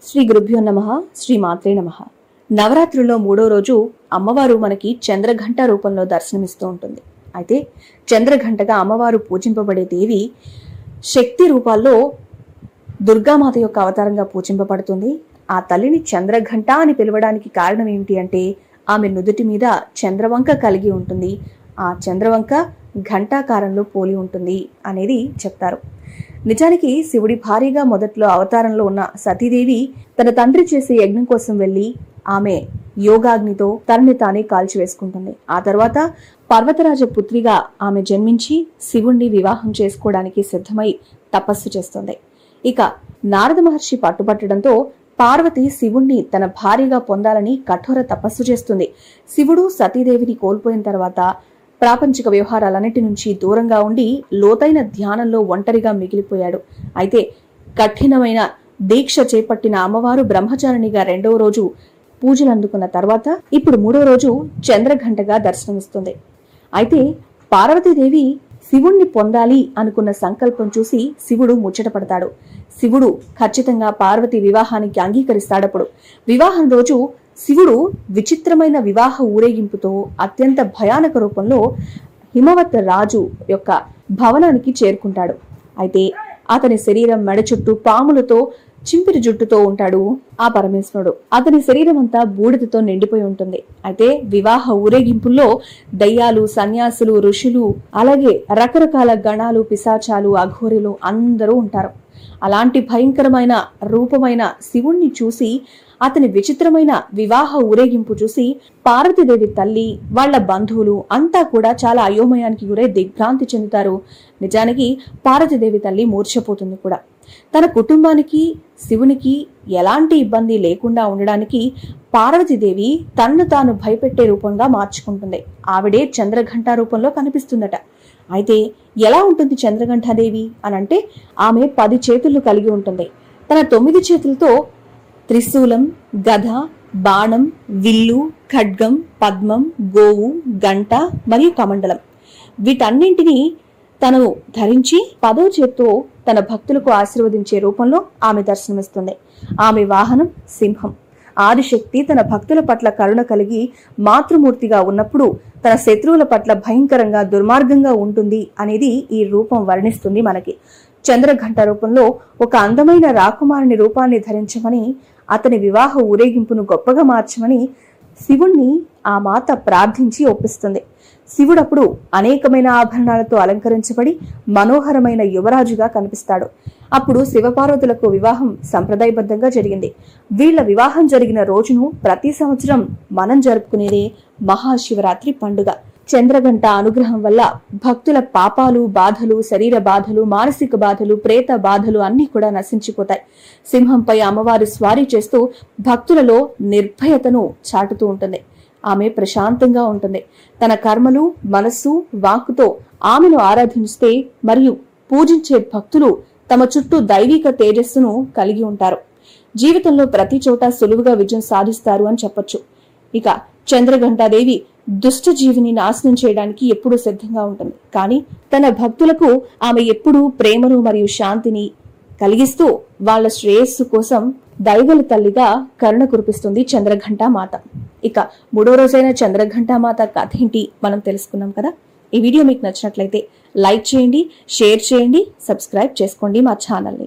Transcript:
శ్రీ గురుభ్యో నమః. శ్రీ మాత్రే నమః. నవరాత్రుల్లో 3వ రోజు అమ్మవారు మనకి చంద్రఘంట రూపంలో దర్శనమిస్తూ ఉంటుంది. అయితే చంద్రఘంటగా అమ్మవారు పూజింపబడే దేవి శక్తి రూపాల్లో దుర్గామాత యొక్క అవతారంగా పూజింపబడుతుంది. ఆ తల్లిని చంద్రఘంట అని పిలవడానికి కారణం ఏమిటి అంటే ఆమె నుదుటి మీద చంద్రవంక కలిగి ఉంటుంది. ఆ చంద్రవంక ఘంటాకారంలో పోలి ఉంటుంది అనేది చెప్తారు. నిజానికి శివుడి భార్యగా మొదట్లో అవతారంలో ఉన్న సతీదేవి తన తండ్రి చేసే యజ్ఞం కోసం వెళ్లి ఆమె యోగాగ్నితో తనని తానే కాల్చివేసుకుంటుంది. ఆ తర్వాత పర్వతరాజ పుత్రిగా ఆమె జన్మించి శివుణ్ణి వివాహం చేసుకోవడానికి సిద్ధమై తపస్సు చేస్తుంది. ఇక నారద మహర్షి పట్టుబట్టడంతో పార్వతి శివుణ్ణి తన భార్యగా పొందాలని కఠోర తపస్సు చేస్తుంది. శివుడు సతీదేవిని కోల్పోయిన తర్వాత ప్రాపంచిక వ్యవహారాలన్నిటి నుంచి దూరంగా ఉండి లోతైన ధ్యానంలో ఒంటరిగా మిగిలిపోయాడు. అయితే కఠినమైన దీక్ష చేపట్టిన అమ్మవారు బ్రహ్మచారిణిగా 2వ రోజు పూజలు అందుకున్న తర్వాత ఇప్పుడు 3వ రోజు చంద్రఘంటగా దర్శనమిస్తుంది. అయితే పార్వతీదేవి శివుణ్ణి పొందాలి అనుకున్న సంకల్పం చూసి శివుడు ముచ్చటపడతాడు. శివుడు ఖచ్చితంగా పార్వతి వివాహానికి అంగీకరిస్తాడప్పుడు. వివాహం రోజు శివుడు విచిత్రమైన వివాహ ఊరేగింపుతో అత్యంత భయానక రూపంలో హిమవత్ రాజు యొక్క భవనానికి చేరుకుంటాడు. అయితే అతని శరీరం మెడ చుట్టూ పాములతో చింపిరి జుట్టుతో ఉంటాడు ఆ పరమేశ్వరుడు. అతని శరీరం అంతా బూడిదతో నిండిపోయి ఉంటుంది. అయితే వివాహ ఊరేగింపుల్లో దయ్యాలు, సన్యాసులు, ఋషులు, అలాగే రకరకాల గణాలు, పిశాచాలు, అఘోరులు అందరూ ఉంటారు. అలాంటి భయంకరమైన రూపమైన శివుణ్ణి చూసి అతని విచిత్రమైన వివాహ ఊరేగింపు చూసి పార్వతీదేవి తల్లి, వాళ్ల బంధువులు అంతా కూడా చాలా అయోమయానికి గురై దిగ్భ్రాంతి చెందుతారు. నిజానికి పార్వతీదేవి తల్లి మూర్ఛపోతుంది కూడా. తన కుటుంబానికి శివునికి ఎలాంటి ఇబ్బంది లేకుండా ఉండడానికి పార్వతీదేవి తన్ను తాను భయపెట్టే రూపంగా మార్చుకుంటుంది. ఆవిడే చంద్రఘంట రూపంలో కనిపిస్తుందట. అయితే ఎలా ఉంటుంది చంద్రఘంటాదేవి అనంటే ఆమె 10 చేతులు కలిగి ఉంటుంది. తన 9 చేతులతో త్రిశూలం, గద, బాణం, విల్లు, ఖడ్గం, పద్మం, గోవు, గంట మరియు కమండలం వీటన్నింటినీ తను ధరించి 10వ చేత్తో తన భక్తులకు ఆశీర్వదించే రూపంలో ఆమె దర్శనమిస్తుంది. ఆమె వాహనం సింహం. ఆదిశక్తి తన భక్తుల పట్ల కరుణ కలిగి మాతృమూర్తిగా ఉన్నప్పుడు తన శత్రువుల పట్ల భయంకరంగా దుర్మార్గంగా ఉంటుంది అనేది ఈ రూపం వర్ణిస్తుంది మనకి. చంద్రఘంట రూపంలో ఒక అందమైన రాకుమారుని రూపాన్ని ధరించమని, అతని వివాహ ఊరేగింపును గొప్పగా మార్చమని శివుణ్ణి ఆ మాత ప్రార్థించి ఒప్పిస్తుంది. శివుడప్పుడు అనేకమైన ఆభరణాలతో అలంకరించబడి మనోహరమైన యువరాజుగా కనిపిస్తాడు. అప్పుడు శివపార్వతులకు వివాహం సంప్రదాయబద్ధంగా జరిగింది. వీళ్ల వివాహం జరిగిన రోజును ప్రతి సంవత్సరం మనం జరుపుకునేదే మహాశివరాత్రి పండుగ. చంద్రఘంట అనుగ్రహం వల్ల భక్తుల పాపాలు, బాధలు, శరీర బాధలు, మానసిక బాధలు, ప్రేత బాధలు అన్నీ కూడా నశించిపోతాయి. సింహంపై అమ్మవారు స్వారీ చేస్తూ భక్తులలో నిర్భయతను చాటుతూ ఉంటుంది. ఆమె ప్రశాంతంగా ఉంటుంది. తన కర్మలు, మనస్సు, వాక్కుతో ఆమెను ఆరాధిస్తే మరియు పూజించే భక్తులు తమ చుట్టూ దైవిక తేజస్సును కలిగి ఉంటారు. జీవితంలో ప్రతి చోట సులువుగా విజయం సాధిస్తారు అని చెప్పొచ్చు. ఇక చంద్రఘంటాదేవి దుష్ట జీవిని నాశనం చేయడానికి ఎప్పుడూ సిద్ధంగా ఉంటుంది. కానీ తన భక్తులకు ఆమె ఎప్పుడూ ప్రేమను మరియు శాంతిని కలిగిస్తూ వాళ్ల శ్రేయస్సు కోసం దైవల తల్లిగా కరుణ కురిపిస్తుంది చంద్రఘంటా మాత. ఇక 3వ రోజైన చంద్రఘంటా మాత కథ ఏంటి మనం తెలుసుకున్నాం కదా. ఈ వీడియో మీకు నచ్చినట్లయితే లైక్ చేయండి, షేర్ చేయండి, సబ్స్క్రైబ్ చేసుకోండి మా ఛానల్ని.